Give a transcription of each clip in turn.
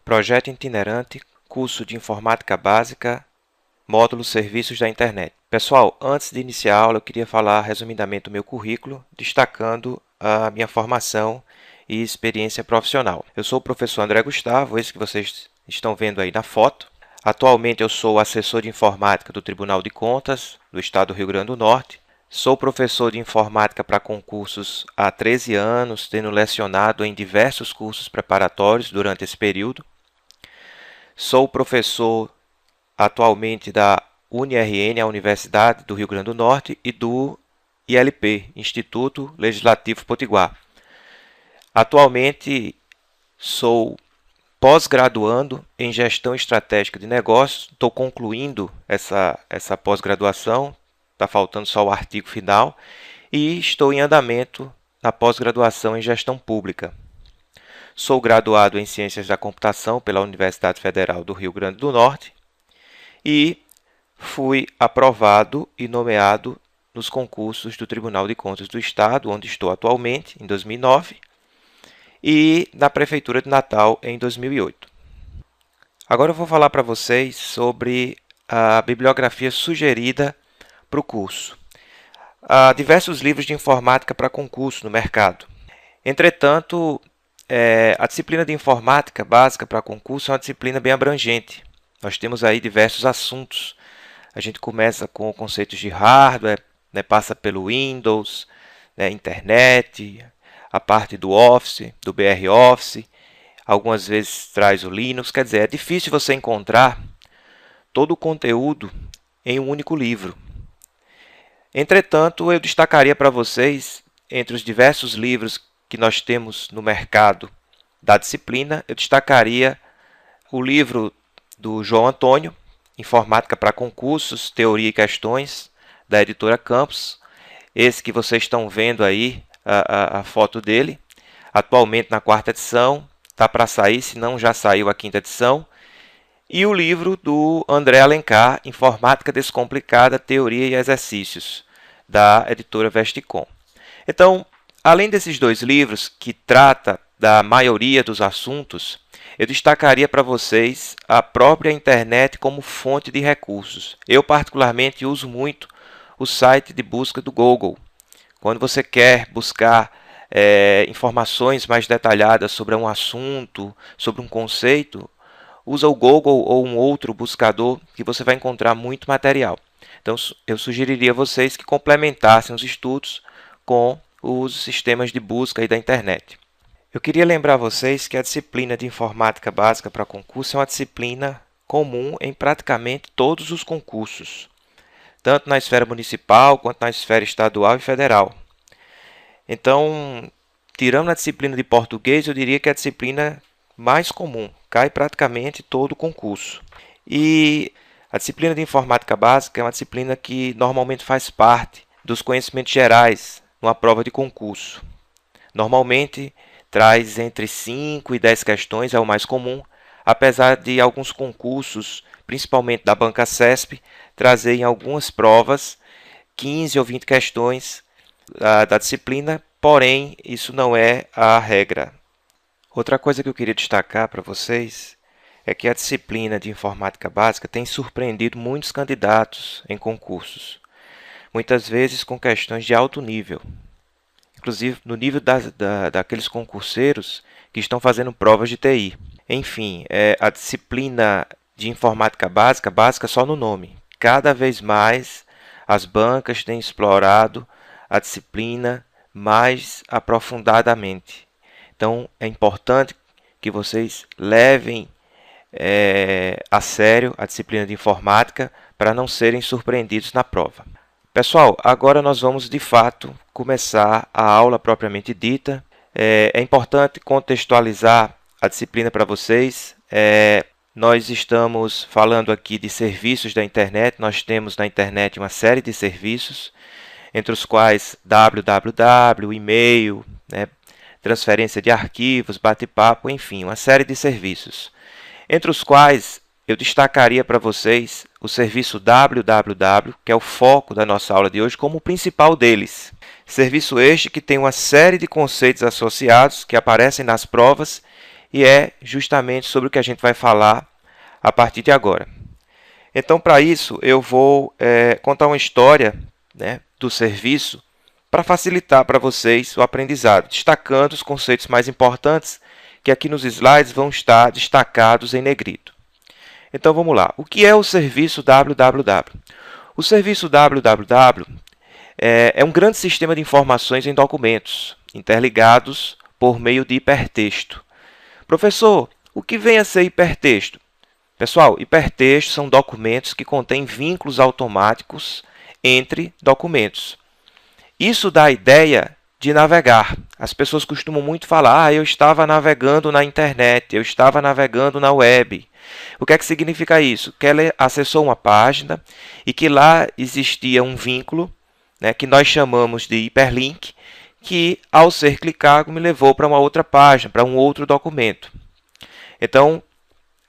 Projeto itinerante, curso de Informática Básica, módulo Serviços da Internet. Pessoal, antes de iniciar a aula, eu queria falar resumidamente do meu currículo, destacando a minha formação e experiência profissional. Eu sou o professor André Gustavo, esse que vocês estão vendo aí na foto. Atualmente eu sou assessor de informática do Tribunal de Contas do Estado do Rio Grande do Norte. Sou professor de informática para concursos há 13 anos, tendo lecionado em diversos cursos preparatórios durante esse período. Sou professor atualmente da UniRN, a Universidade do Rio Grande do Norte, e do ILP, Instituto Legislativo Potiguar. Atualmente sou pós-graduando em Gestão Estratégica de Negócios, estou concluindo essa pós-graduação, está faltando só o artigo final, e estou em andamento na pós-graduação em Gestão Pública. Sou graduado em Ciências da Computação pela Universidade Federal do Rio Grande do Norte e fui aprovado e nomeado nos concursos do Tribunal de Contas do Estado, onde estou atualmente, em 2009, e na Prefeitura de Natal, em 2008. Agora eu vou falar para vocês sobre a bibliografia sugerida para o curso. Há diversos livros de informática para concurso no mercado. Entretanto, a disciplina de informática básica para concurso é uma disciplina bem abrangente. Nós temos aí diversos assuntos. A gente começa com conceitos de hardware, passa pelo Windows, internet, a parte do Office, do BR Office, algumas vezes traz o Linux. Quer dizer, é difícil você encontrar todo o conteúdo em um único livro. Entretanto, eu destacaria para vocês, entre os diversos livros que nós temos no mercado da disciplina, eu destacaria o livro do João Antônio, Informática para Concursos, Teoria e Questões, da editora Campos. Esse que vocês estão vendo aí, a foto dele, atualmente na 4ª edição, está para sair, se não já saiu a 5ª edição. E o livro do André Alencar, Informática Descomplicada, Teoria e Exercícios, da editora Vesticom. Então, além desses dois livros, que trata da maioria dos assuntos, eu destacaria para vocês a própria internet como fonte de recursos. Eu, particularmente, uso muito o site de busca do Google. Quando você quer buscar informações mais detalhadas sobre um assunto, sobre um conceito, usa o Google ou um outro buscador que você vai encontrar muito material. Então, eu sugeriria a vocês que complementassem os estudos com os sistemas de busca aí da internet. Eu queria lembrar a vocês que a disciplina de Informática Básica para concurso é uma disciplina comum em praticamente todos os concursos, tanto na esfera municipal quanto na esfera estadual e federal. Então, tirando a disciplina de português, eu diria que é a disciplina mais comum, cai praticamente todo o concurso. E a disciplina de Informática Básica é uma disciplina que normalmente faz parte dos conhecimentos gerais numa prova de concurso. Normalmente traz entre 5 e 10 questões, é o mais comum, apesar de alguns concursos, principalmente da banca CESP, trazerem algumas provas 15 ou 20 questões da disciplina, porém isso não é a regra. Outra coisa que eu queria destacar para vocês é que a disciplina de Informática Básica tem surpreendido muitos candidatos em concursos, muitas vezes com questões de alto nível, inclusive no nível daqueles concurseiros que estão fazendo provas de TI. Enfim, a disciplina de Informática Básica só no nome. Cada vez mais as bancas têm explorado a disciplina mais aprofundadamente. Então, é importante que vocês levem a sério a disciplina de informática para não serem surpreendidos na prova. Pessoal, agora nós vamos de fato começar a aula propriamente dita. É importante contextualizar a disciplina para vocês. Nós estamos falando aqui de serviços da internet. Nós temos na internet uma série de serviços, entre os quais www, e-mail, transferência de arquivos, bate-papo, enfim, uma série de serviços. Entre os quais eu destacaria para vocês o serviço www, que é o foco da nossa aula de hoje, como o principal deles. Serviço este que tem uma série de conceitos associados que aparecem nas provas e é justamente sobre o que a gente vai falar a partir de agora. Então, para isso, eu vou contar uma história, né, do serviço para facilitar para vocês o aprendizado, destacando os conceitos mais importantes que aqui nos slides vão estar destacados em negrito. Então, vamos lá. O que é o serviço www? O serviço www é um grande sistema de informações em documentos, interligados por meio de hipertexto. Professor, o que vem a ser hipertexto? Pessoal, hipertextos são documentos que contêm vínculos automáticos entre documentos. Isso dá a ideia de navegar. As pessoas costumam muito falar, eu estava navegando na internet, eu estava navegando na web. O que é que significa isso? Que ela acessou uma página e que lá existia um vínculo, né, que nós chamamos de hiperlink, que ao ser clicado me levou para uma outra página, para um outro documento. Então,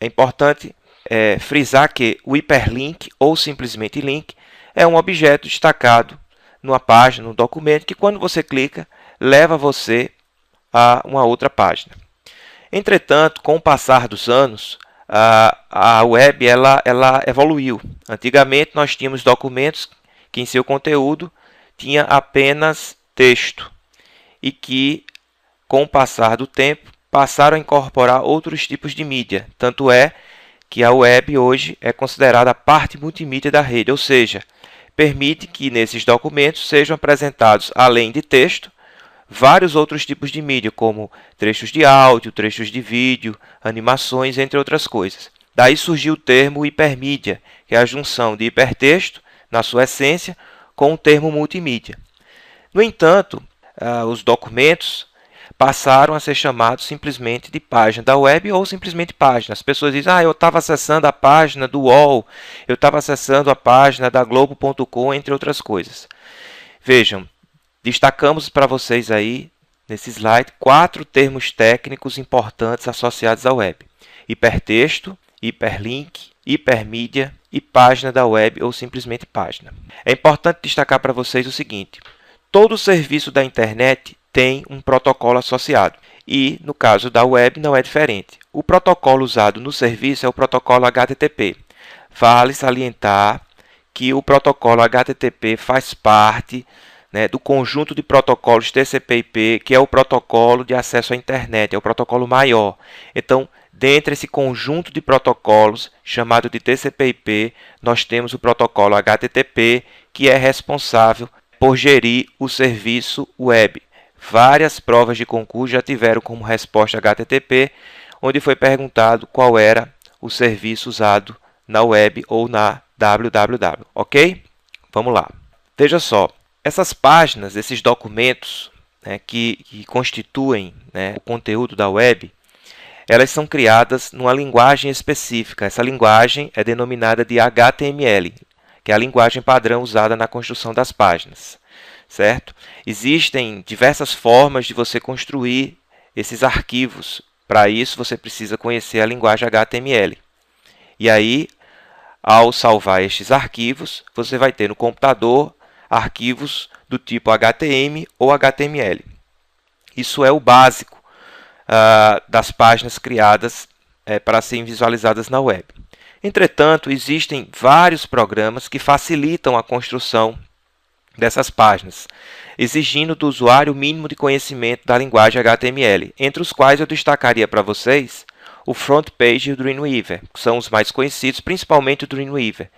é importante frisar que o hiperlink, ou simplesmente link, é um objeto destacado numa página, num documento, que quando você clica, leva você a uma outra página. Entretanto, com o passar dos anos, a web ela evoluiu. Antigamente, nós tínhamos documentos que em seu conteúdo tinha apenas texto e que, com o passar do tempo, passaram a incorporar outros tipos de mídia. Tanto é que a web hoje é considerada a parte multimídia da rede, ou seja, permite que nesses documentos sejam apresentados, além de texto, vários outros tipos de mídia, como trechos de áudio, trechos de vídeo, animações, entre outras coisas. Daí surgiu o termo hipermídia, que é a junção de hipertexto, na sua essência, com o termo multimídia. No entanto, os documentos passaram a ser chamados simplesmente de página da web ou simplesmente página. As pessoas dizem, eu estava acessando a página do UOL, eu estava acessando a página da Globo.com, entre outras coisas. Vejam, destacamos para vocês aí, nesse slide, 4 termos técnicos importantes associados à web. Hipertexto, hiperlink, hipermídia e página da web ou simplesmente página. É importante destacar para vocês o seguinte, todo serviço da internet tem um protocolo associado e, no caso da web, não é diferente. O protocolo usado no serviço é o protocolo HTTP. Vale salientar que o protocolo HTTP faz parte, né, do conjunto de protocolos TCP/IP, que é o protocolo de acesso à internet, é o protocolo maior. Então, dentre esse conjunto de protocolos, chamado de TCP/IP, nós temos o protocolo HTTP, que é responsável por gerir o serviço web. Várias provas de concurso já tiveram como resposta HTTP, onde foi perguntado qual era o serviço usado na web ou na www, ok? Vamos lá. Veja só, essas páginas, esses documentos, né, que constituem, né, o conteúdo da web, elas são criadas numa linguagem específica. Essa linguagem é denominada de HTML, que é a linguagem padrão usada na construção das páginas. Certo? Existem diversas formas de você construir esses arquivos. Para isso, você precisa conhecer a linguagem HTML. E aí, ao salvar estes arquivos, você vai ter no computador arquivos do tipo HTML ou HTML. Isso é o básico das páginas criadas para serem visualizadas na web. Entretanto, existem vários programas que facilitam a construção dessas páginas, exigindo do usuário o mínimo de conhecimento da linguagem HTML, entre os quais eu destacaria para vocês o FrontPage e o Dreamweaver, que são os mais conhecidos, principalmente o Dreamweaver.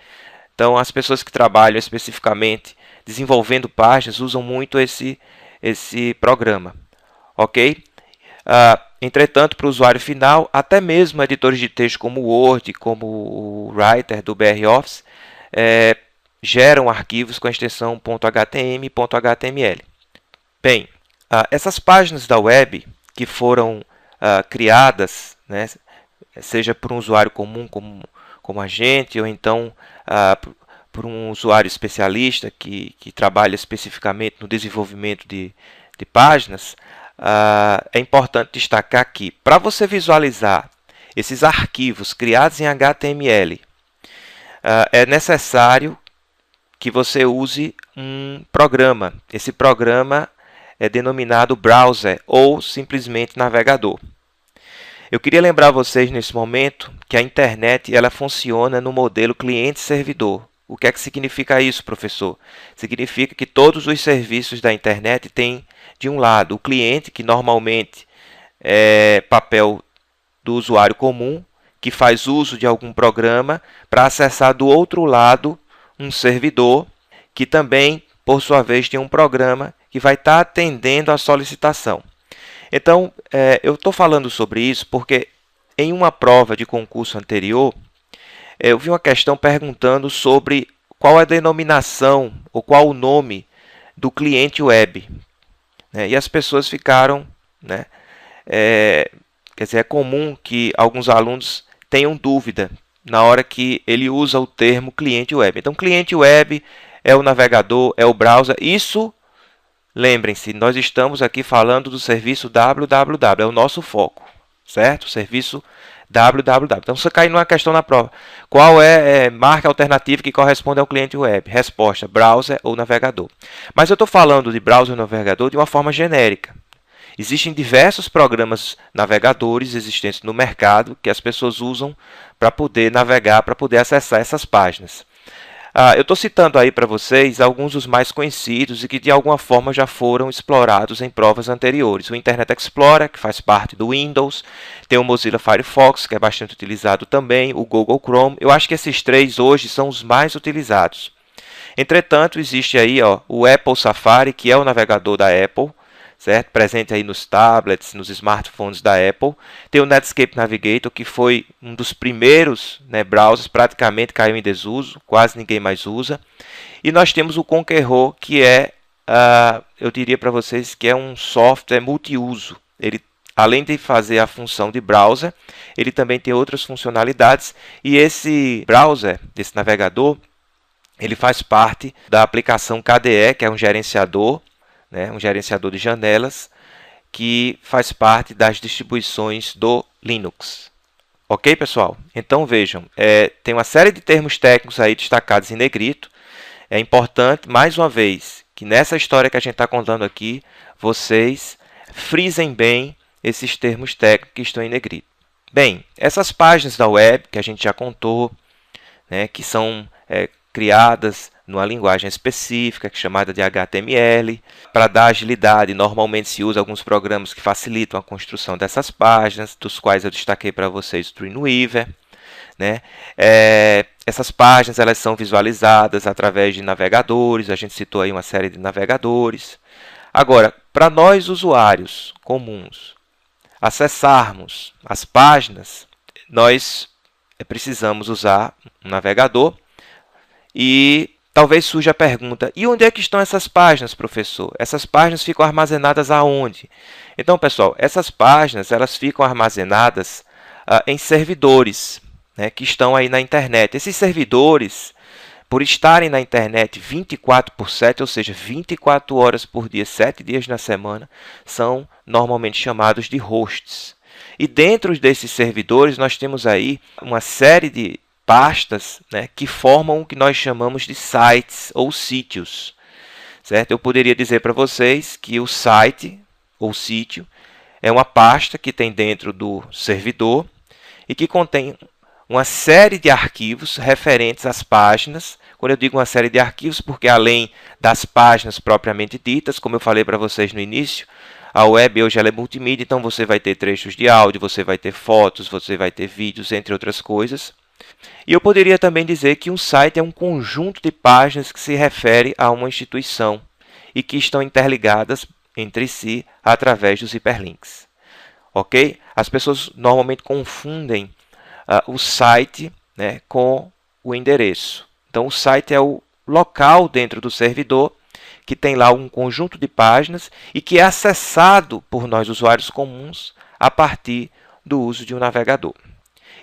Então, as pessoas que trabalham especificamente desenvolvendo páginas usam muito esse programa, ok? Entretanto, para o usuário final, até mesmo editores de texto como o Word, como o Writer do BROffice, geram arquivos com a extensão .htm e .html. Bem, essas páginas da web que foram criadas, né, seja por um usuário comum como a gente, ou então por um usuário especialista que trabalha especificamente no desenvolvimento de páginas, é importante destacar que, para você visualizar esses arquivos criados em HTML, é necessário que você use um programa. Esse programa é denominado browser ou simplesmente navegador. Eu queria lembrar vocês nesse momento que a internet ela funciona no modelo cliente-servidor. O que é que significa isso, professor? Significa que todos os serviços da internet têm, de um lado, o cliente, que normalmente é papel do usuário comum, que faz uso de algum programa para acessar do outro lado um servidor, que também, por sua vez, tem um programa que vai estar atendendo a solicitação. Então, eu estou falando sobre isso porque em uma prova de concurso anterior, eu vi uma questão perguntando sobre qual a denominação ou qual o nome do cliente web. E as pessoas ficaram, quer dizer, é comum que alguns alunos tenham dúvida na hora que ele usa o termo cliente web. Então, cliente web é o navegador, é o browser. Isso, lembrem-se, nós estamos aqui falando do serviço www, é o nosso foco, certo? Serviço www. Então, se cair numa questão na prova, qual é a marca alternativa que corresponde ao cliente web? Resposta, browser ou navegador. Mas eu estou falando de browser ou navegador de uma forma genérica. Existem diversos programas navegadores existentes no mercado que as pessoas usam para poder navegar, para poder acessar essas páginas. Eu estou citando aí para vocês alguns dos mais conhecidos e que de alguma forma já foram explorados em provas anteriores. O Internet Explorer, que faz parte do Windows, tem o Mozilla Firefox, que é bastante utilizado também, o Google Chrome. Eu acho que esses três hoje são os mais utilizados. Entretanto, existe aí o Apple Safari, que é o navegador da Apple, certo? Presente aí nos tablets, nos smartphones da Apple. Tem o Netscape Navigator, que foi um dos primeiros browsers, praticamente caiu em desuso, quase ninguém mais usa. E nós temos o Conqueror, que é, eu diria para vocês, que é um software multiuso. Ele, além de fazer a função de browser, ele também tem outras funcionalidades. E esse browser, desse navegador, ele faz parte da aplicação KDE, que é um gerenciador de janelas, que faz parte das distribuições do Linux. Ok, pessoal? Então vejam, tem uma série de termos técnicos aí destacados em negrito. É importante, mais uma vez, que nessa história que a gente está contando aqui, vocês frisem bem esses termos técnicos que estão em negrito. Bem, essas páginas da web que a gente já contou, que são criadas numa linguagem específica, chamada de HTML. Para dar agilidade, normalmente se usa alguns programas que facilitam a construção dessas páginas, dos quais eu destaquei para vocês o Dreamweaver. Essas páginas elas são visualizadas através de navegadores, a gente citou aí uma série de navegadores. Agora, para nós usuários comuns acessarmos as páginas, nós precisamos usar um navegador. E talvez surja a pergunta, e onde é que estão essas páginas, professor? Essas páginas ficam armazenadas aonde? Então, pessoal, essas páginas elas ficam armazenadas em servidores, que estão aí na internet. Esses servidores, por estarem na internet 24/7, ou seja, 24 horas por dia, 7 dias na semana, são normalmente chamados de hosts. E dentro desses servidores nós temos aí uma série de pastas que formam o que nós chamamos de sites ou sítios, certo? Eu poderia dizer para vocês que o site ou sítio é uma pasta que tem dentro do servidor e que contém uma série de arquivos referentes às páginas. Quando eu digo uma série de arquivos, porque além das páginas propriamente ditas, como eu falei para vocês no início, a web hoje ela é multimídia, então você vai ter trechos de áudio, você vai ter fotos, você vai ter vídeos, entre outras coisas. E eu poderia também dizer que um site é um conjunto de páginas que se refere a uma instituição e que estão interligadas entre si através dos hiperlinks. Ok? As pessoas normalmente confundem o site com o endereço. Então, o site é o local dentro do servidor que tem lá um conjunto de páginas e que é acessado por nós, usuários comuns, a partir do uso de um navegador.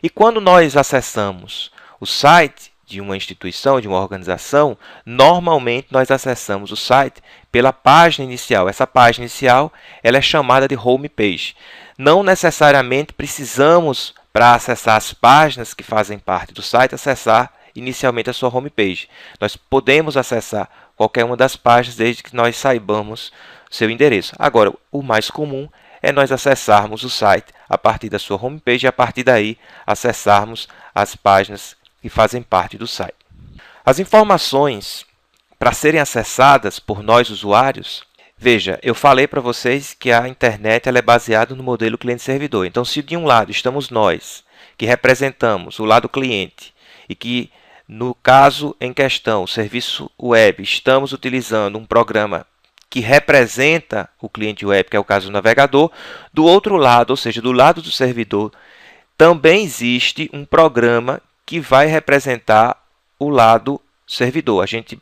E quando nós acessamos o site de uma instituição, de uma organização, normalmente nós acessamos o site pela página inicial. Essa página inicial ela é chamada de home page. Não necessariamente precisamos, para acessar as páginas que fazem parte do site, acessar inicialmente a sua home page. Nós podemos acessar qualquer uma das páginas desde que nós saibamos seu endereço. Agora, o mais comum é nós acessarmos o site a partir da sua homepage e a partir daí acessarmos as páginas que fazem parte do site. As informações para serem acessadas por nós usuários, veja, eu falei para vocês que a internet ela é baseada no modelo cliente-servidor. Então, se de um lado estamos nós, que representamos o lado cliente, e que, no caso em questão, o serviço web, estamos utilizando um programa que representa o cliente web, que é o caso do navegador, do outro lado, ou seja, do lado do servidor, também existe um programa que vai representar o lado servidor. A gente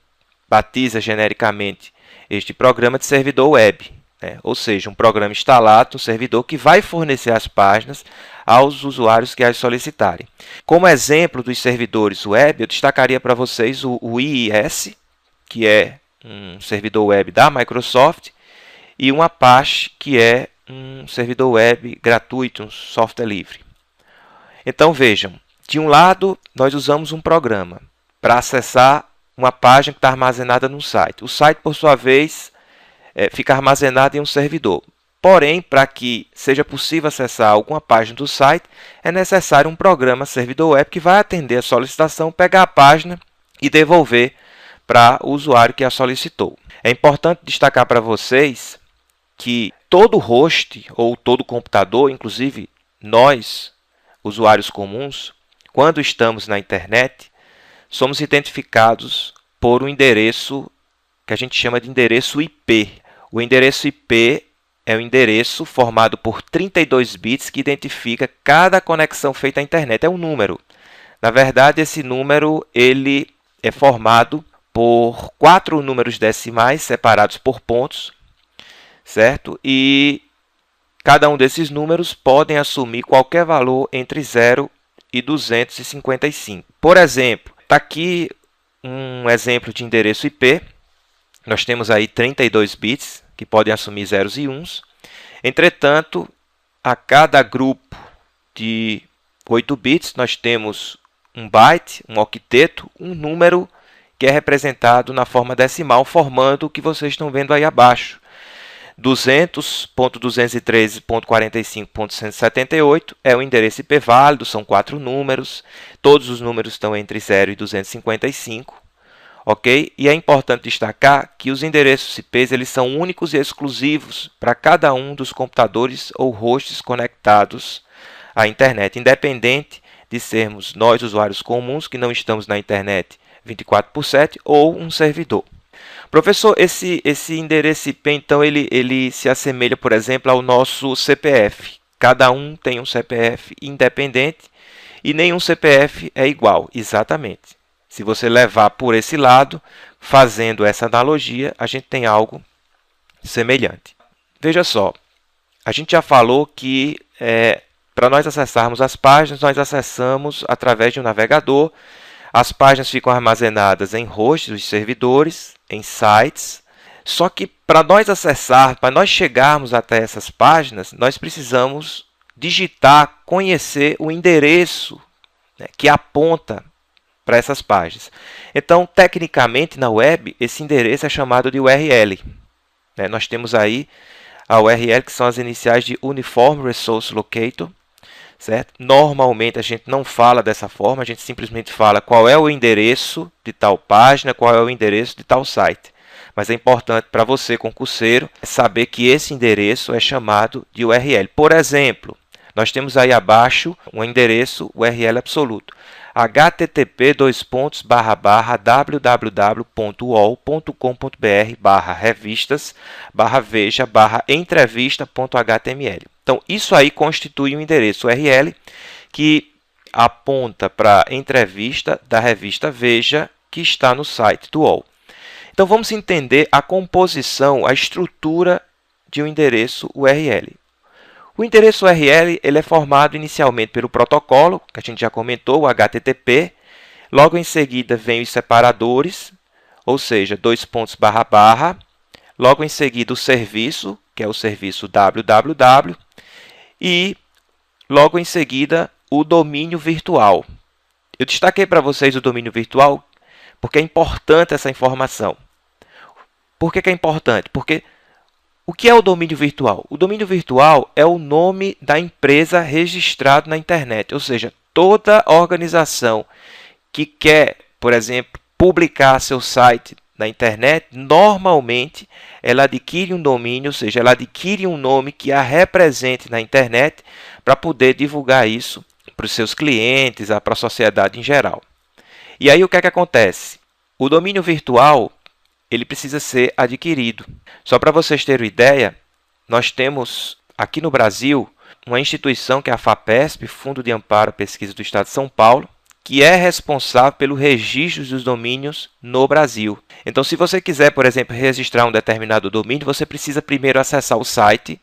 batiza genericamente este programa de servidor web, né? Ou seja, um programa instalado no servidor que vai fornecer as páginas aos usuários que as solicitarem. Como exemplo dos servidores web, eu destacaria para vocês o IIS, que é um servidor web da Microsoft, e um Apache, que é um servidor web gratuito, um software livre. Então vejam, de um lado nós usamos um programa para acessar uma página que está armazenada no site. O site, por sua vez, fica armazenado em um servidor. Porém, para que seja possível acessar alguma página do site, é necessário um programa servidor web que vai atender a solicitação, pegar a página e devolver para o usuário que a solicitou. É importante destacar para vocês que todo host ou todo computador, inclusive nós, usuários comuns, quando estamos na internet, somos identificados por um endereço que a gente chama de endereço IP. O endereço IP é um endereço formado por 32 bits que identifica cada conexão feita à internet. É um número. Na verdade, esse número ele é formado por 4 números decimais separados por pontos, certo? E cada um desses números podem assumir qualquer valor entre 0 e 255. Por exemplo, está aqui um exemplo de endereço IP. Nós temos aí 32 bits, que podem assumir zeros e uns. Entretanto, a cada grupo de 8 bits, nós temos um byte, um octeto, um número que é representado na forma decimal, formando o que vocês estão vendo aí abaixo. 200.213.45.178 é o endereço IP válido, são 4 números, todos os números estão entre 0 e 255, ok? E é importante destacar que os endereços IPs eles são únicos e exclusivos para cada um dos computadores ou hosts conectados à internet, independente de sermos nós, usuários comuns, que não estamos na internet 24/7, ou um servidor. Professor, esse endereço IP, então, ele se assemelha, por exemplo, ao nosso CPF. Cada um tem um CPF independente e nenhum CPF é igual. Exatamente. Se você levar por esse lado, fazendo essa analogia, a gente tem algo semelhante. Veja só, a gente já falou que para nós acessarmos as páginas, nós acessamos através de um navegador. As páginas ficam armazenadas em hosts, os servidores, em sites. Só que para nós acessar, para nós chegarmos até essas páginas, nós precisamos digitar, conhecer o endereço, né, que aponta para essas páginas. Então, tecnicamente, na web, esse endereço é chamado de URL. Né? Nós temos aí a URL, que são as iniciais de Uniform Resource Locator. Certo? Normalmente a gente não fala dessa forma, a gente simplesmente fala qual é o endereço de tal página, qual é o endereço de tal site. Mas é importante para você, concurseiro, saber que esse endereço é chamado de URL. Por exemplo, nós temos aí abaixo um endereço URL absoluto. http://www.uol.com.br/revistas/veja/entrevista.html. Então, isso aí constitui um endereço URL que aponta para a entrevista da revista Veja, que está no site do UOL. Então, vamos entender a composição, a estrutura de um endereço URL. O endereço URL ele é formado inicialmente pelo protocolo, que a gente já comentou, o HTTP. Logo em seguida vem os separadores, ou seja, : //. Logo em seguida o serviço, que é o serviço www. E logo em seguida o domínio virtual. Eu destaquei para vocês o domínio virtual porque é importante essa informação. Por que é importante? Porque O que é o domínio virtual? O domínio virtual é o nome da empresa registrado na internet, ou seja, toda organização que quer, por exemplo, publicar seu site na internet, normalmente ela adquire um domínio, ou seja, ela adquire um nome que a represente na internet para poder divulgar isso para os seus clientes, para a sociedade em geral. E aí o que é que acontece? O domínio virtual ele precisa ser adquirido. Só para vocês terem ideia, nós temos aqui no Brasil uma instituição que é a FAPESP, Fundo de Amparo à Pesquisa do Estado de São Paulo, que é responsável pelo registro dos domínios no Brasil. Então, se você quiser, por exemplo, registrar um determinado domínio, você precisa primeiro acessar o site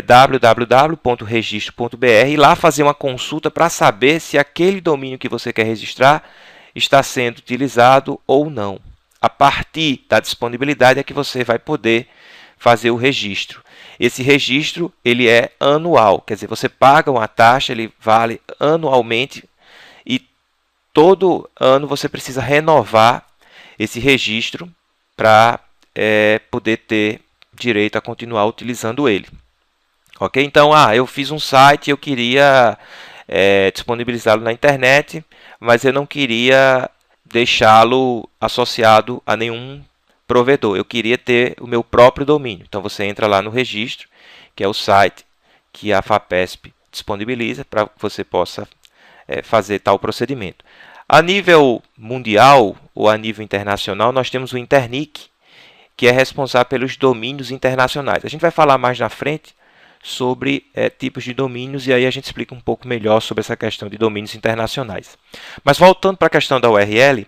www.registro.br e lá fazer uma consulta para saber se aquele domínio que você quer registrar está sendo utilizado ou não. A partir da disponibilidade é que você vai poder fazer o registro. Esse registro ele é anual, quer dizer, você paga uma taxa, ele vale anualmente e todo ano você precisa renovar esse registro para poder ter direito a continuar utilizando ele. Ok? Então, eu fiz um site, eu queria disponibilizá-lo na internet, mas eu não queria deixá-lo associado a nenhum provedor. Eu queria ter o meu próprio domínio. Então, você entra lá no registro, que é o site que a FAPESP disponibiliza para que você possa fazer tal procedimento. A nível mundial ou a nível internacional, nós temos o Internic, que é responsável pelos domínios internacionais. A gente vai falar mais na frente sobre tipos de domínios e aí a gente explica um pouco melhor sobre essa questão de domínios internacionais. Mas voltando para a questão da URL,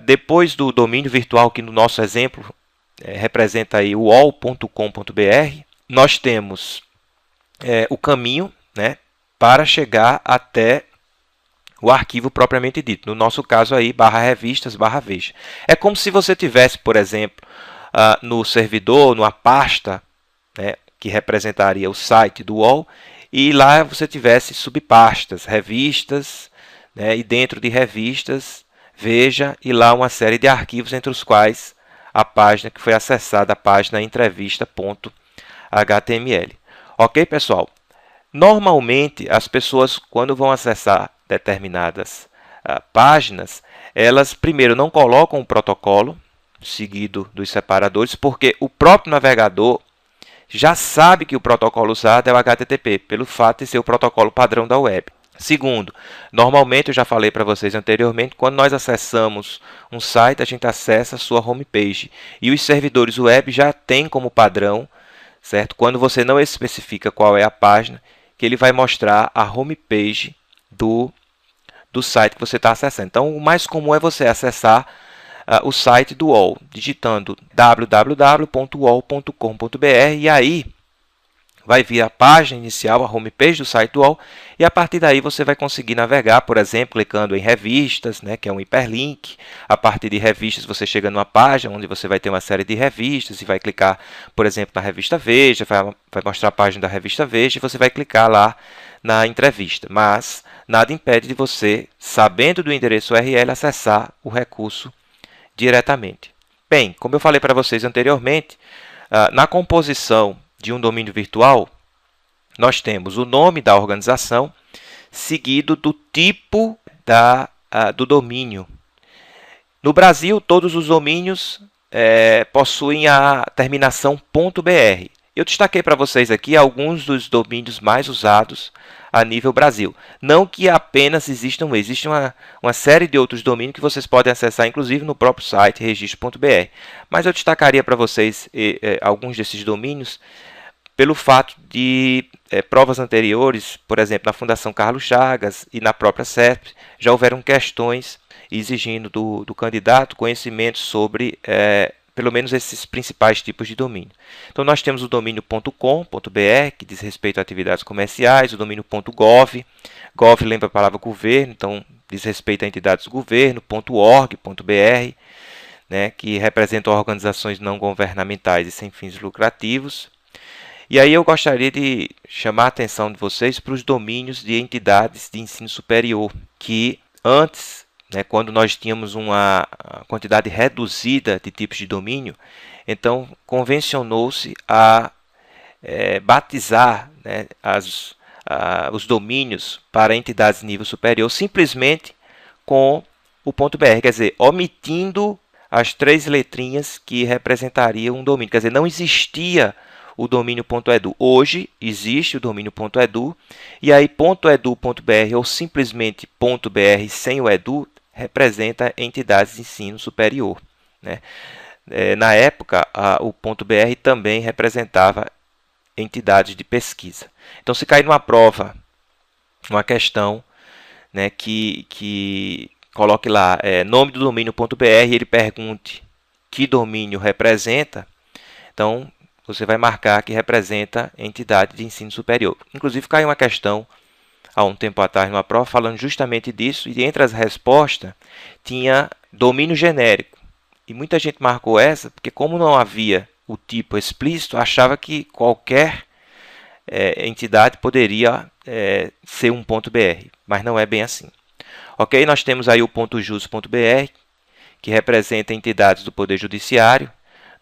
depois do domínio virtual, que no nosso exemplo representa aí o uol.com.br, nós temos o caminho, né, para chegar até o arquivo propriamente dito. No nosso caso aí, /revistas/veja. É como se você tivesse, por exemplo, no servidor, numa pasta, né, que representaria o site do UOL, e lá você tivesse subpastas, revistas, né, e dentro de revistas, veja, e lá uma série de arquivos, entre os quais a página que foi acessada, a página entrevista.html. Ok, pessoal? Normalmente, as pessoas, quando vão acessar determinadas páginas, elas primeiro não colocam o protocolo seguido dos separadores, porque o próprio navegador já sabe que o protocolo usado é o HTTP, pelo fato de ser o protocolo padrão da web. Segundo, normalmente, eu já falei para vocês anteriormente, quando nós acessamos um site, a gente acessa a sua homepage. E os servidores web já têm como padrão, certo? Quando você não especifica qual é a página, que ele vai mostrar a homepage do site que você está acessando. Então, o mais comum é você acessar o site do UOL, digitando www.uol.com.br e aí vai vir a página inicial, a homepage do site do UOL, e a partir daí você vai conseguir navegar, por exemplo, clicando em revistas, né, que é um hiperlink. A partir de revistas você chega numa página onde você vai ter uma série de revistas e vai clicar, por exemplo, na revista Veja, vai mostrar a página da revista Veja e você vai clicar lá na entrevista. Mas nada impede de você, sabendo do endereço URL, acessar o recurso diretamente. Bem, como eu falei para vocês anteriormente, na composição de um domínio virtual, nós temos o nome da organização, seguido do tipo do domínio. No Brasil, todos os domínios possuem a terminação .br. Eu destaquei para vocês aqui alguns dos domínios mais usados a nível Brasil. Não que apenas existam uma série de outros domínios que vocês podem acessar, inclusive no próprio site registro.br. Mas eu destacaria para vocês alguns desses domínios pelo fato de provas anteriores, por exemplo, na Fundação Carlos Chagas e na própria CESP, já houveram questões exigindo do candidato conhecimentos sobre pelo menos esses principais tipos de domínio. Então, nós temos o domínio .com.br, que diz respeito a atividades comerciais, o domínio .gov, gov lembra a palavra governo, então diz respeito a entidades do governo, .org.br, né, que representam organizações não governamentais e sem fins lucrativos. E aí eu gostaria de chamar a atenção de vocês para os domínios de entidades de ensino superior, que antes né, quando nós tínhamos uma quantidade reduzida de tipos de domínio, então convencionou-se a batizar, né, os domínios para entidades de nível superior simplesmente com o .br, quer dizer, omitindo as 3 letrinhas que representariam um domínio. Quer dizer, não existia o domínio .edu. Hoje existe o domínio .edu, e aí .edu.br ou simplesmente .br sem o edu representa entidades de ensino superior, né? Na época, o .br também representava entidades de pesquisa. Então, se cair numa prova, uma questão, né, que coloque lá nome do domínio.br e ele pergunte que domínio representa, então você vai marcar que representa entidade de ensino superior. Inclusive, caiu uma questão há um tempo atrás numa prova falando justamente disso, e entre as respostas tinha domínio genérico. E muita gente marcou essa porque, como não havia o tipo explícito, achava que qualquer entidade poderia ser um .br, mas não é bem assim. Ok? Nós temos aí o .jus.br, que representa entidades do Poder Judiciário.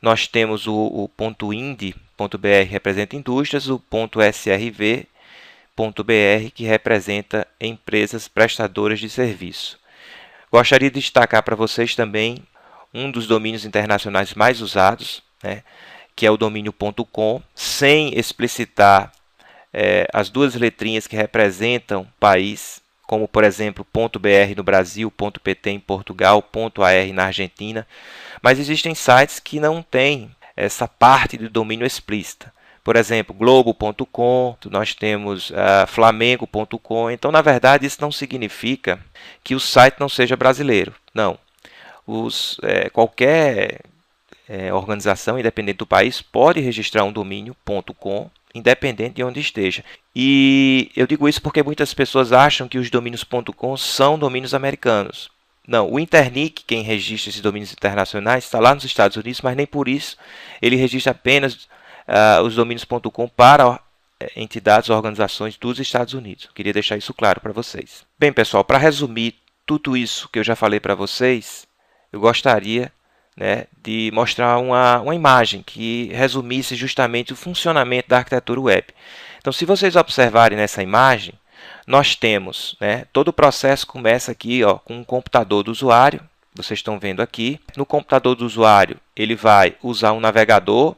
Nós temos o .ind.br, que representa indústrias, o .srv.br, que representa empresas prestadoras de serviço. Gostaria de destacar para vocês também um dos domínios internacionais mais usados, né, que é o domínio .com, sem explicitar as 2 letrinhas que representam país, como, por exemplo, .br no Brasil, .pt em Portugal, .ar na Argentina. Mas existem sites que não têm essa parte do domínio explícita. Por exemplo, globo.com, nós temos flamengo.com. Então, na verdade, isso não significa que o site não seja brasileiro. Não. Qualquer organização, independente do país, pode registrar um domínio .com, independente de onde esteja. E eu digo isso porque muitas pessoas acham que os domínios .com são domínios americanos. Não, o Internic, quem registra esses domínios internacionais, está lá nos Estados Unidos, mas nem por isso ele registra apenas os domínios .com para entidades ou organizações dos Estados Unidos. Queria deixar isso claro para vocês. Bem, pessoal, para resumir tudo isso que eu já falei para vocês, eu gostaria, né, de mostrar uma imagem que resumisse justamente o funcionamento da arquitetura web. Então, se vocês observarem nessa imagem, nós temos, né, todo o processo começa aqui com um computador do usuário. Vocês estão vendo aqui. No computador do usuário, ele vai usar um navegador,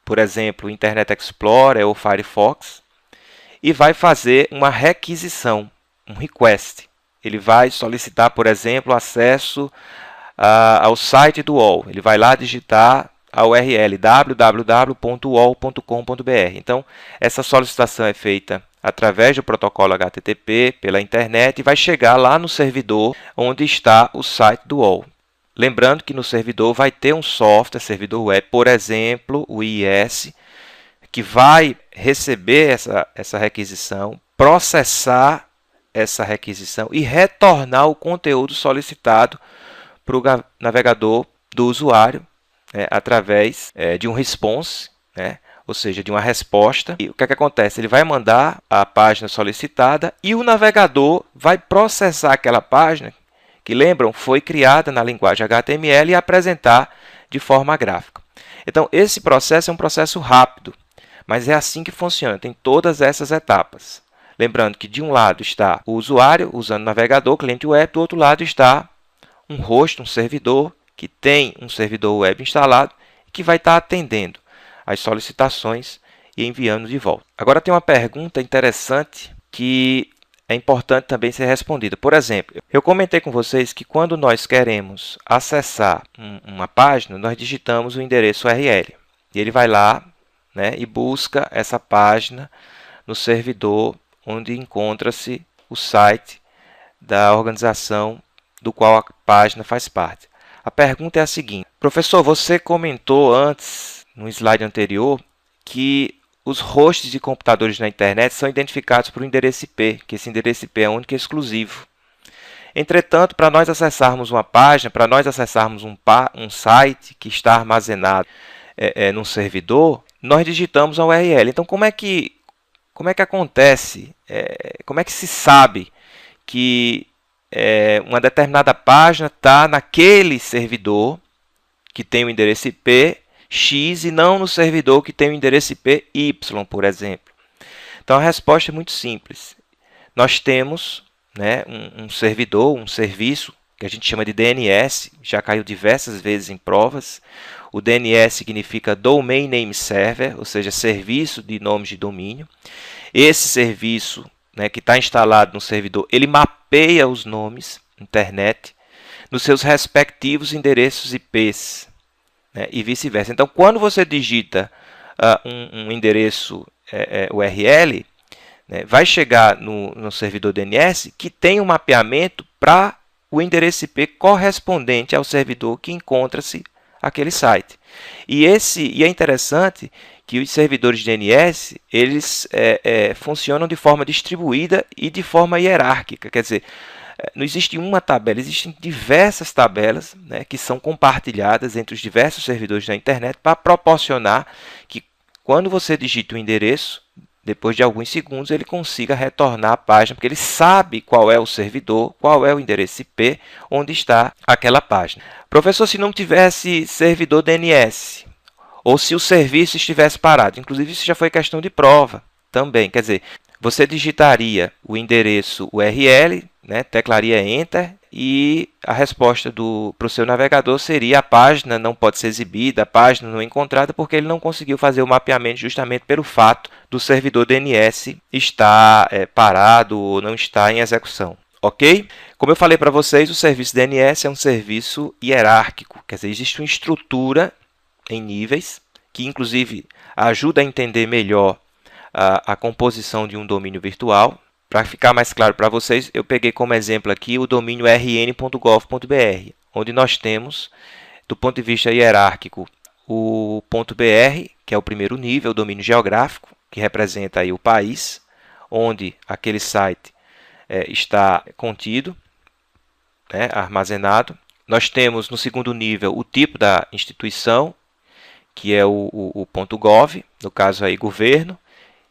por exemplo, o Internet Explorer ou Firefox, e vai fazer uma requisição, um request. Ele vai solicitar, por exemplo, acesso ao site do UOL. Ele vai lá digitar a URL www.uol.com.br. Então, essa solicitação é feita através do protocolo HTTP pela internet e vai chegar lá no servidor onde está o site do UOL. Lembrando que no servidor vai ter um software, servidor web, por exemplo, o IIS, que vai receber essa requisição, processar essa requisição e retornar o conteúdo solicitado para o navegador do usuário, né, através de um response, né, ou seja, de uma resposta. E o que acontece? Ele vai mandar a página solicitada e o navegador vai processar aquela página, que, lembram, foi criada na linguagem HTML, e apresentar de forma gráfica. Então, esse processo é um processo rápido, mas é assim que funciona, tem todas essas etapas. Lembrando que de um lado está o usuário usando o navegador, cliente web, do outro lado está um host, um servidor, que tem um servidor web instalado e que vai estar atendendo as solicitações e enviando de volta. Agora tem uma pergunta interessante que é importante também ser respondida. Por exemplo, eu comentei com vocês que quando nós queremos acessar uma página, nós digitamos o endereço URL. E ele vai lá, né, e busca essa página no servidor onde encontra-se o site da organização do qual a página faz parte. A pergunta é a seguinte: professor, você comentou antes, no slide anterior, que os hosts de computadores na internet são identificados por um endereço IP, que esse endereço IP é único e exclusivo. Entretanto, para nós acessarmos uma página, para nós acessarmos um site que está armazenado num servidor, nós digitamos a URL. Então, como é que acontece? Como é que se sabe que uma determinada página está naquele servidor que tem o endereço IP X e não no servidor que tem o endereço IP Y, por exemplo. Então, a resposta é muito simples. Nós temos, né, um servidor, um serviço, que a gente chama de DNS, já caiu diversas vezes em provas. O DNS significa Domain Name Server, ou seja, serviço de nomes de domínio. Esse serviço, né, que está instalado no servidor, ele mapeia os nomes internet nos seus respectivos endereços IPs, né, e vice-versa. Então, quando você digita um endereço URL, né, vai chegar no servidor DNS que tem um mapeamento para o endereço IP correspondente ao servidor que encontra-se aquele site. E é interessante que os servidores de DNS eles funcionam de forma distribuída e de forma hierárquica, quer dizer, não existe uma tabela, existem diversas tabelas, né, que são compartilhadas entre os diversos servidores da internet para proporcionar que quando você digita o endereço, depois de alguns segundos ele consiga retornar à página, porque ele sabe qual é o servidor, qual é o endereço IP, onde está aquela página. Professor, se não tivesse servidor DNS, ou se o serviço estivesse parado, inclusive isso já foi questão de prova também, quer dizer, você digitaria o endereço URL, né, teclaria Enter, e a resposta para o seu navegador seria: a página não pode ser exibida, a página não é encontrada, porque ele não conseguiu fazer o mapeamento justamente pelo fato do servidor DNS estar parado ou não estar em execução. Ok? Como eu falei para vocês, o serviço DNS é um serviço hierárquico, quer dizer, existe uma estrutura em níveis, que inclusive ajuda a entender melhor a composição de um domínio virtual. Para ficar mais claro para vocês, eu peguei como exemplo aqui o domínio rn.gov.br, onde nós temos, do ponto de vista hierárquico, o .br, que é o primeiro nível, o domínio geográfico, que representa aí o país, onde aquele site está contido, né, armazenado. Nós temos, no segundo nível, o tipo da instituição, que é o .gov, no caso aí governo.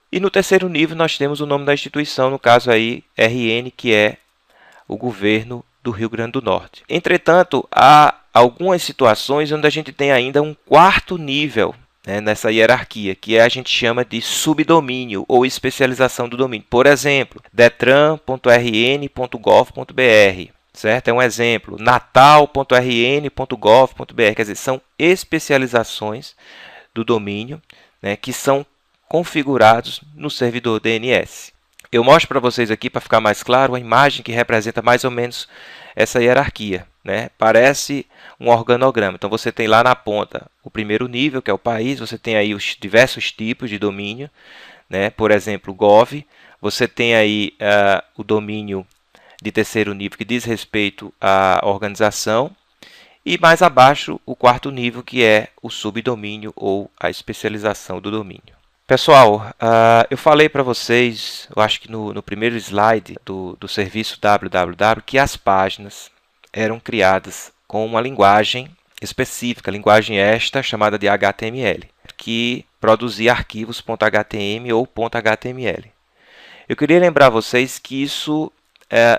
E no terceiro nível nós temos o nome da instituição, no caso aí RN, que é o governo do Rio Grande do Norte. Entretanto, há algumas situações onde a gente tem ainda um quarto nível, né, nessa hierarquia, que a gente chama de subdomínio ou especialização do domínio. Por exemplo, detran.rn.gov.br, certo? É um exemplo. natal.rn.gov.br, quer dizer, são especializações do domínio, né, que são configurados no servidor DNS. Eu mostro para vocês aqui, para ficar mais claro, a imagem que representa mais ou menos essa hierarquia, né? Parece um organograma. Então, você tem lá na ponta o primeiro nível, que é o país, você tem aí os diversos tipos de domínio, né? Por exemplo, gov, você tem aí o domínio de terceiro nível, que diz respeito à organização, e mais abaixo o quarto nível, que é o subdomínio ou a especialização do domínio. Pessoal, eu falei para vocês, eu acho que no primeiro slide do serviço www, que as páginas eram criadas com uma linguagem específica, linguagem esta chamada de HTML, que produzia arquivos .html ou .html. Eu queria lembrar vocês que isso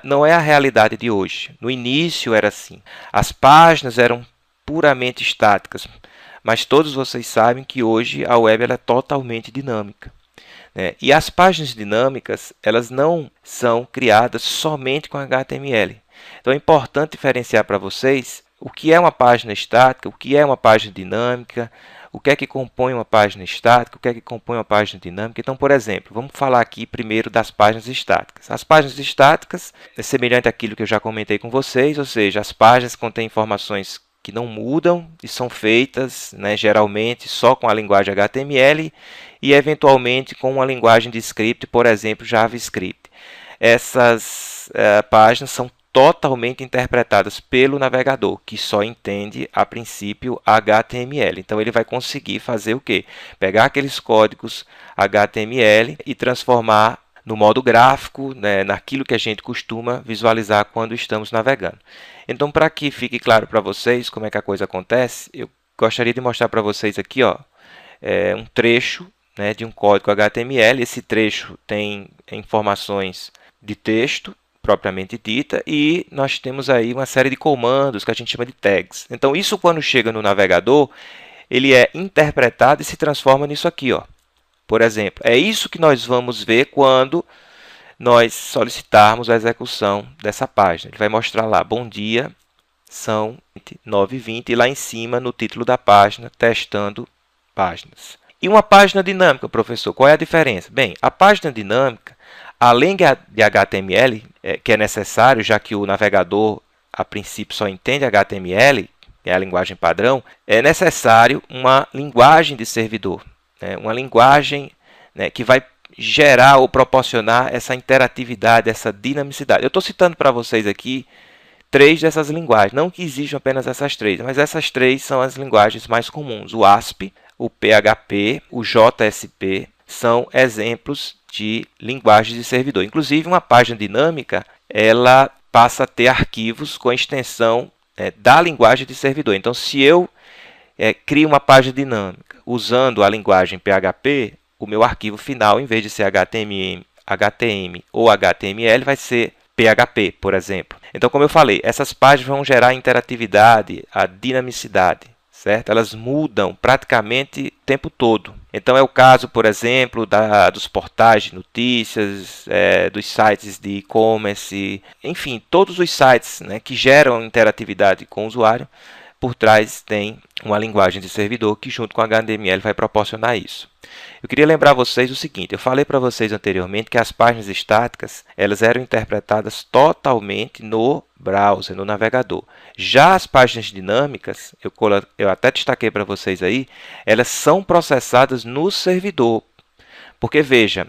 não é a realidade de hoje. No início era assim. As páginas eram puramente estáticas, mas todos vocês sabem que hoje a web ela é totalmente dinâmica, né? E as páginas dinâmicas elas não são criadas somente com HTML. Então é importante diferenciar para vocês o que é uma página estática, o que é uma página dinâmica, o que é que compõe uma página estática, o que é que compõe uma página dinâmica. Então, por exemplo, vamos falar aqui primeiro das páginas estáticas. As páginas estáticas é semelhante àquilo que eu já comentei com vocês, ou seja, as páginas contêm informações que não mudam e são feitas, né, geralmente só com a linguagem HTML e eventualmente com uma linguagem de script, por exemplo, JavaScript. Essas páginas são totalmente interpretadas pelo navegador, que só entende, a princípio, HTML. Então, ele vai conseguir fazer o quê? Pegar aqueles códigos HTML e transformar no modo gráfico, né, naquilo que a gente costuma visualizar quando estamos navegando. Então, para que fique claro para vocês como é que a coisa acontece, eu gostaria de mostrar para vocês aqui um trecho, né, de um código HTML. Esse trecho tem informações de texto, propriamente dita, e nós temos aí uma série de comandos que a gente chama de tags. Então, isso quando chega no navegador, ele é interpretado e se transforma nisso aqui, ó. Por exemplo, é isso que nós vamos ver quando nós solicitarmos a execução dessa página. Ele vai mostrar lá, bom dia, são 9h20, e lá em cima, no título da página, testando páginas. E uma página dinâmica, professor, qual é a diferença? Bem, a página dinâmica, além de HTML, que é necessário, já que o navegador, a princípio, só entende HTML, que é a linguagem padrão, é necessário uma linguagem de servidor, né? Uma linguagem, né, que vai gerar ou proporcionar essa interatividade, essa dinamicidade. Eu estou citando para vocês aqui 3 dessas linguagens, não que existam apenas essas 3, mas essas 3 são as linguagens mais comuns. O ASP, o PHP, o JSP são exemplos de linguagens de servidor. Inclusive, uma página dinâmica, ela passa a ter arquivos com extensão da linguagem de servidor. Então, se eu crio uma página dinâmica usando a linguagem PHP, o meu arquivo final, em vez de ser HTML ou HTML, vai ser PHP, por exemplo. Então, como eu falei, essas páginas vão gerar a interatividade, a dinamicidade, certo? Elas mudam praticamente o tempo todo. Então, é o caso, por exemplo, dos portais de notícias, dos sites de e-commerce, enfim, todos os sites, né, que geram interatividade com o usuário, por trás tem uma linguagem de servidor que, junto com o HTML, vai proporcionar isso. Eu queria lembrar vocês o seguinte, eu falei para vocês anteriormente que as páginas estáticas elas eram interpretadas totalmente no browser, no navegador. Já as páginas dinâmicas, eu até destaquei para vocês aí, elas são processadas no servidor. Porque, veja,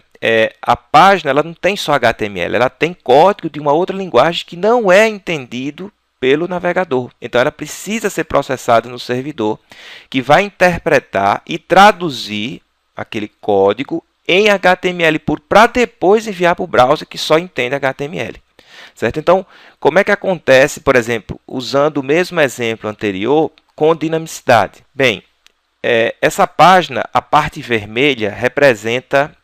a página ela não tem só HTML, ela tem código de uma outra linguagem que não é entendido pelo navegador. Então, ela precisa ser processada no servidor, que vai interpretar e traduzir aquele código em HTML puro para depois enviar para o browser que só entende HTML. Certo? Então, como é que acontece, por exemplo, usando o mesmo exemplo anterior com dinamicidade? Bem, essa página, a parte vermelha, representa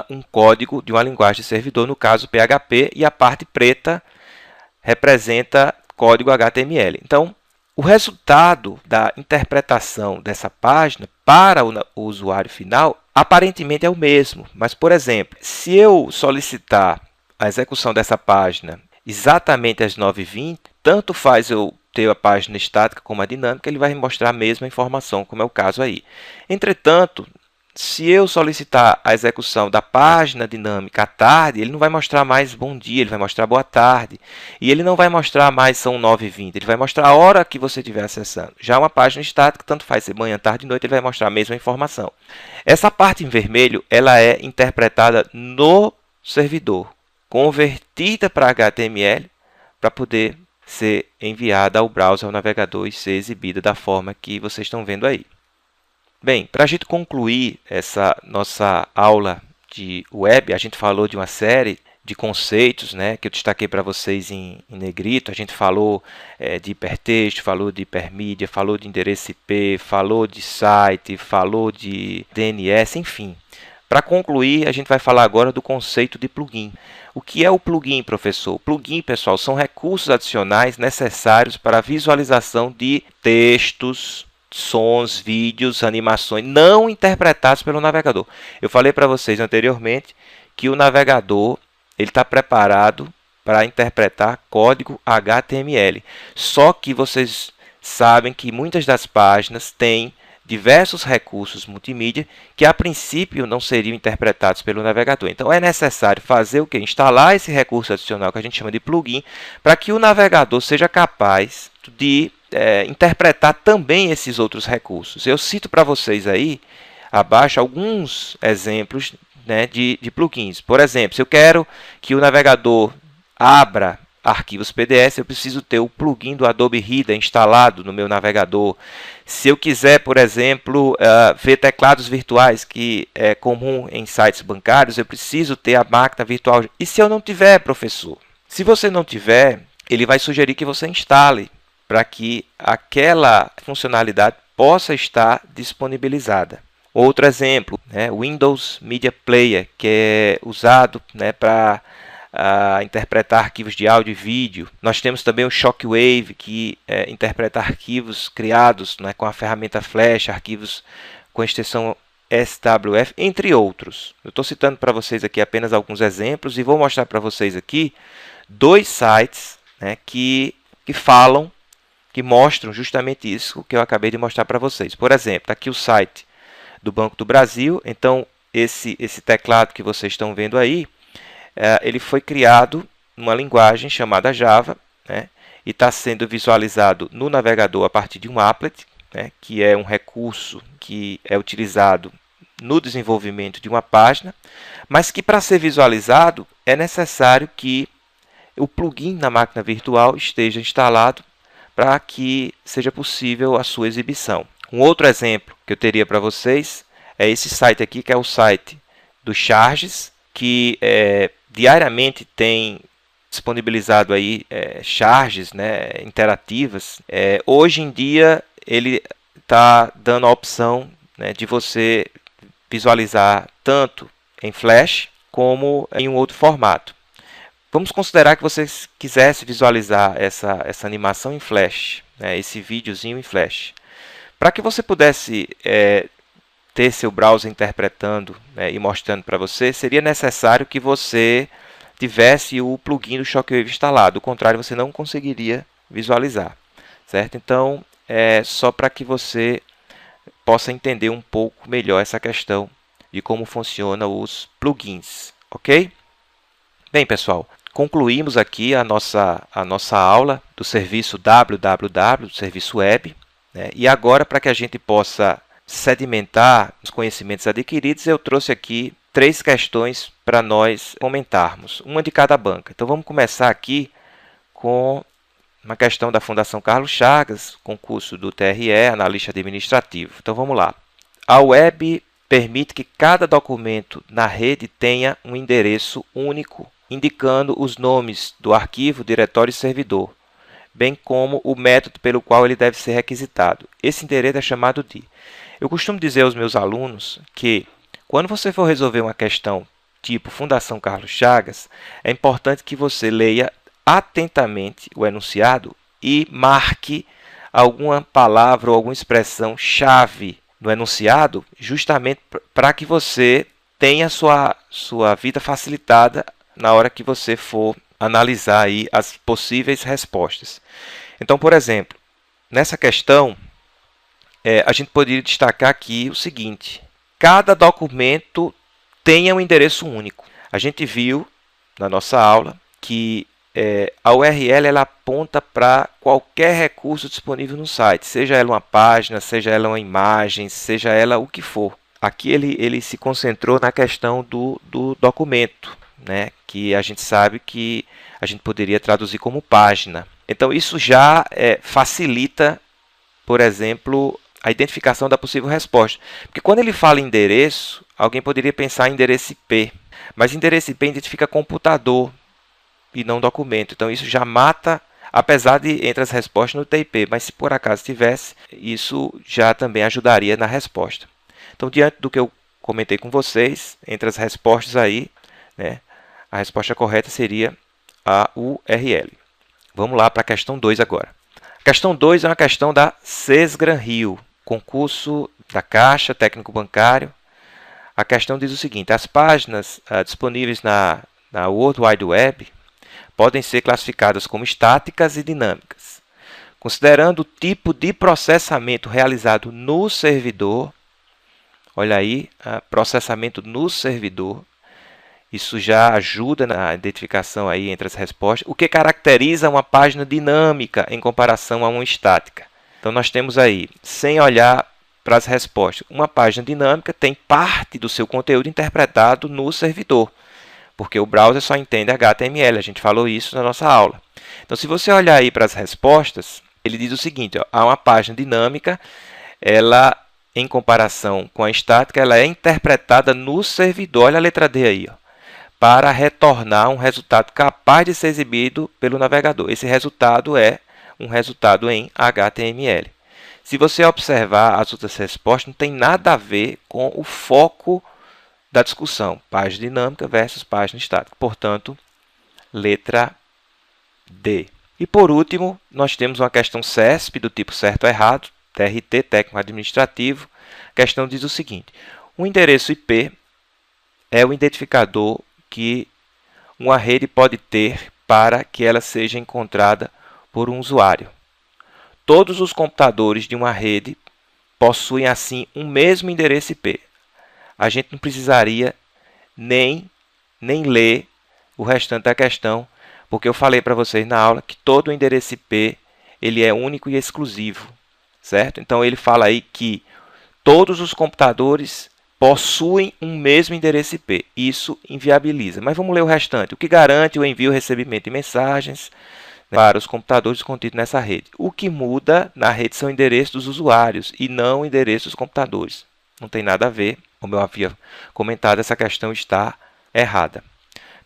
um código de uma linguagem de servidor, no caso PHP, e a parte preta representa código HTML. Então, o resultado da interpretação dessa página para o usuário final aparentemente é o mesmo. Mas, por exemplo, se eu solicitar a execução dessa página exatamente às 9h20, tanto faz eu ter a página estática como a dinâmica, ele vai me mostrar a mesma informação, como é o caso aí. Entretanto, se eu solicitar a execução da página dinâmica à tarde, ele não vai mostrar mais bom dia, ele vai mostrar boa tarde. E ele não vai mostrar mais são 9h20, ele vai mostrar a hora que você estiver acessando. Já uma página estática, tanto faz ser manhã, tarde e noite, ele vai mostrar a mesma informação. Essa parte em vermelho, ela é interpretada no servidor, convertida para HTML, para poder ser enviada ao browser, ao navegador e ser exibida da forma que vocês estão vendo aí. Bem, para a gente concluir essa nossa aula de web, a gente falou de uma série de conceitos, né, que eu destaquei para vocês em negrito. A gente falou de hipertexto, falou de hipermídia, falou de endereço IP, falou de site, falou de DNS, enfim. Para concluir, a gente vai falar agora do conceito de plugin. O que é o plugin, professor? O plugin, pessoal, são recursos adicionais necessários para a visualização de textos, sons, vídeos, animações não interpretados pelo navegador. Eu falei para vocês anteriormente que o navegador ele está preparado para interpretar código HTML. Só que vocês sabem que muitas das páginas têm diversos recursos multimídia que a princípio não seriam interpretados pelo navegador. Então é necessário fazer o que? Instalar esse recurso adicional que a gente chama de plugin para que o navegador seja capaz de interpretar também esses outros recursos. Eu cito para vocês aí abaixo alguns exemplos, né, de plugins. Por exemplo, se eu quero que o navegador abra arquivos PDF, eu preciso ter o plugin do Adobe Reader instalado no meu navegador. Se eu quiser, por exemplo, ver teclados virtuais, que é comum em sites bancários, eu preciso ter a máquina virtual. E se eu não tiver, professor? Se você não tiver, ele vai sugerir que você instale para que aquela funcionalidade possa estar disponibilizada. Outro exemplo, né, Windows Media Player, que é usado, né, para a interpretar arquivos de áudio e vídeo. Nós temos também o Shockwave, que interpreta arquivos criados, né, com a ferramenta Flash, arquivos com a extensão SWF, entre outros. Eu estou citando para vocês aqui apenas alguns exemplos e vou mostrar para vocês aqui 2 sites, né, que mostram justamente isso que eu acabei de mostrar para vocês. Por exemplo, está aqui o site do Banco do Brasil. Então, esse teclado que vocês estão vendo aí, ele foi criado numa linguagem chamada Java, né, e está sendo visualizado no navegador a partir de um applet, né, que é um recurso que é utilizado no desenvolvimento de uma página, mas que para ser visualizado é necessário que o plugin na máquina virtual esteja instalado para que seja possível a sua exibição. Um outro exemplo que eu teria para vocês é esse site aqui, que é o site do Charges, que diariamente tem disponibilizado aí charges, né, interativas. Hoje em dia ele está dando a opção, né, de você visualizar tanto em Flash como em um outro formato. Vamos considerar que você quisesse visualizar essa animação em Flash, né, esse videozinho em Flash. Para que você pudesse ter seu browser interpretando, né, e mostrando para você, seria necessário que você tivesse o plugin do Shockwave instalado. Do contrário, você não conseguiria visualizar, certo? Então, só para que você possa entender um pouco melhor essa questão de como funcionam os plugins, ok? Bem, pessoal, concluímos aqui a nossa aula do serviço www, do serviço web, né? E agora, para que a gente possa sedimentar os conhecimentos adquiridos, eu trouxe aqui 3 questões para nós comentarmos, uma de cada banca. Então, vamos começar aqui com uma questão da Fundação Carlos Chagas, concurso do TRE, analista administrativo. Então, vamos lá. A web permite que cada documento na rede tenha um endereço único, indicando os nomes do arquivo, diretório e servidor, bem como o método pelo qual ele deve ser requisitado. Esse endereço é chamado de... Eu costumo dizer aos meus alunos que, quando você for resolver uma questão tipo Fundação Carlos Chagas, é importante que você leia atentamente o enunciado e marque alguma palavra ou alguma expressão chave no enunciado, justamente para que você tenha sua vida facilitada na hora que você for analisar aí as possíveis respostas. Então, por exemplo, nessa questão, a gente poderia destacar aqui o seguinte: cada documento tenha um endereço único. A gente viu na nossa aula que a URL ela aponta para qualquer recurso disponível no site, seja ela uma página, seja ela uma imagem, seja ela o que for. Aqui ele se concentrou na questão do documento, né, que a gente sabe que a gente poderia traduzir como página. Então, isso já facilita, por exemplo, a identificação da possível resposta. Porque quando ele fala endereço, alguém poderia pensar em endereço IP, mas endereço IP identifica computador e não documento. Então, isso já mata, apesar de entre as respostas no TIP, mas se por acaso tivesse, isso já também ajudaria na resposta. Então, diante do que eu comentei com vocês, entre as respostas aí, né, a resposta correta seria a URL. Vamos lá para a questão 2 agora. A questão 2 é uma questão da Sesgran Rio, concurso da Caixa Técnico Bancário. A questão diz o seguinte: as páginas disponíveis na World Wide Web podem ser classificadas como estáticas e dinâmicas. Considerando o tipo de processamento realizado no servidor, olha aí, processamento no servidor, isso já ajuda na identificação aí entre as respostas. O que caracteriza uma página dinâmica em comparação a uma estática? Então, nós temos aí, sem olhar para as respostas, uma página dinâmica tem parte do seu conteúdo interpretado no servidor, porque o browser só entende HTML, a gente falou isso na nossa aula. Então, se você olhar aí para as respostas, ele diz o seguinte: há uma página dinâmica, ela, em comparação com a estática, ela é interpretada no servidor, olha a letra D aí, para retornar um resultado capaz de ser exibido pelo navegador. Esse resultado é um resultado em HTML. Se você observar as outras respostas, não tem nada a ver com o foco da discussão, página dinâmica versus página estática. Portanto, Letra D. E por último, nós temos uma questão CESP do tipo certo ou errado, TRT, técnico administrativo. A questão diz o seguinte: o endereço IP é o identificador que uma rede pode ter para que ela seja encontrada por um usuário. Todos os computadores de uma rede possuem, assim, um mesmo endereço IP. A gente não precisaria nem ler o restante da questão, porque eu falei para vocês na aula que todo endereço IP ele é único e exclusivo, certo? Então, ele fala aí que todos os computadores possuem um mesmo endereço IP. Isso inviabiliza. Mas vamos ler o restante. O que garante o envio e recebimento de mensagens para os computadores contidos nessa rede. O que muda na rede são endereços dos usuários e não o endereço dos computadores. Não tem nada a ver. Como eu havia comentado, essa questão está errada.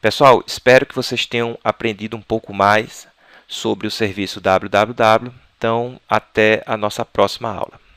Pessoal, espero que vocês tenham aprendido um pouco mais sobre o serviço www. Então, até a nossa próxima aula.